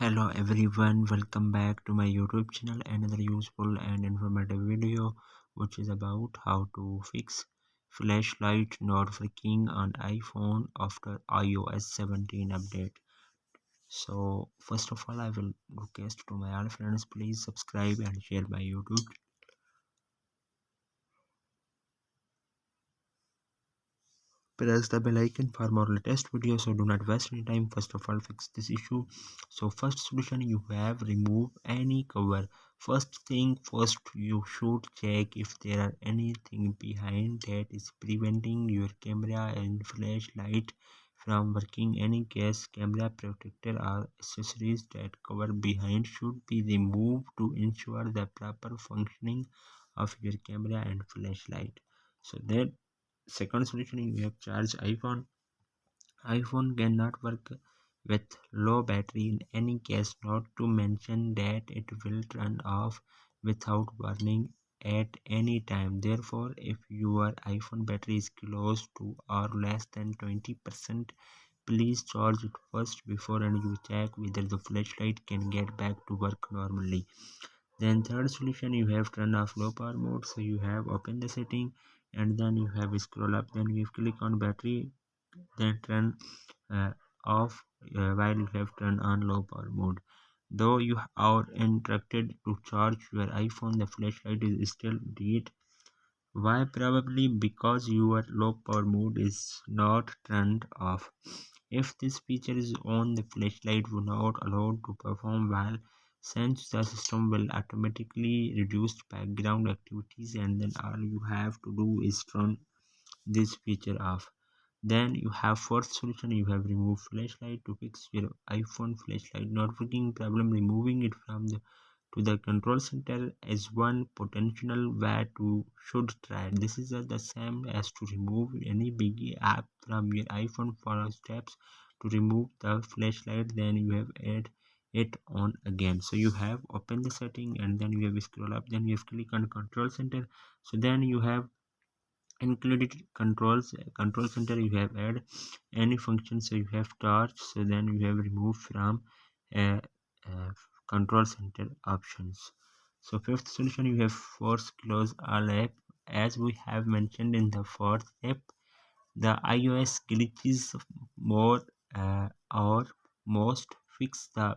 Hello everyone, welcome back to my YouTube channel. Another useful and informative video which is about how to fix flashlight not working on iPhone after iOS 17 update. So first of all, I will request to my all friends, please subscribe and share my YouTube. Press the bell icon for more latest videos, so do not waste any time. First of all, fix this issue. So first solution, you have remove any cover. First thing first, you should check if there are anything behind that is preventing your camera and flashlight from working. Any case, camera protector or accessories that cover behind should be removed to ensure the proper functioning of your camera and flashlight. So that second solution, you have charge iPhone cannot work with low battery in any case, not to mention that it will turn off without warning at any time. Therefore, if your iPhone battery is close to or less than 20%, please charge it first before and you check whether the flashlight can get back to work normally. Then third solution, you have turn off low power mode. So you have open the setting and then you have scroll up, then you have click on battery, then turn off while you have turned on low power mode. Though you are instructed to charge your iPhone, the flashlight is still dead. Why? Probably because your low power mode is not turned off. If this feature is on, the flashlight will not allow to perform well, since the system will automatically reduce background activities, and then all you have to do is turn this feature off. Then you have fourth solution, you have remove flashlight to fix your iPhone flashlight not working problem. Removing it from the to the control center is one potential way to should try. This is the same as to remove any big app from your iPhone. For steps to remove the flashlight, then you have add it on again. So you have open the setting and then you have scroll up, then you have click on control center. So then you have included control center, you have add any function. So you have torch, so then you have removed from uh, uh, control center options. So fifth solution, you have force close all app. As we have mentioned in the fourth app, the iOS glitches more or most fix the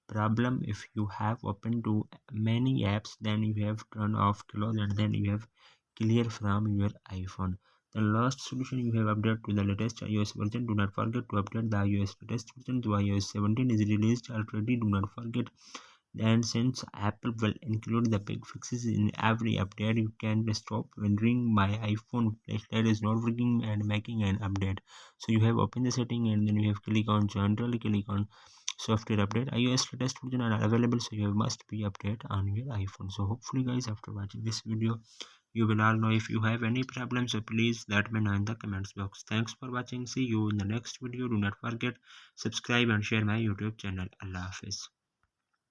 problem. If you have open to many apps, then you have turn off close and then you have clear from your iPhone. The last solution, you have update to the latest iOS version. Do not forget to update the iOS latest version to iOS 17 is released already. Do not forget. And since Apple will include the big fixes in every update, you can stop wondering my iPhone flashlight is not working and making an update. So you have open the setting and then you have click on general, click on software update. iOS latest version are available, so you must be update on your iPhone. So hopefully guys, after watching this video, you will all know. If you have any problems, so please let me know in the comments box. Thanks for watching. See you in the next video. Do not forget subscribe and share my YouTube channel. Allah Hafiz.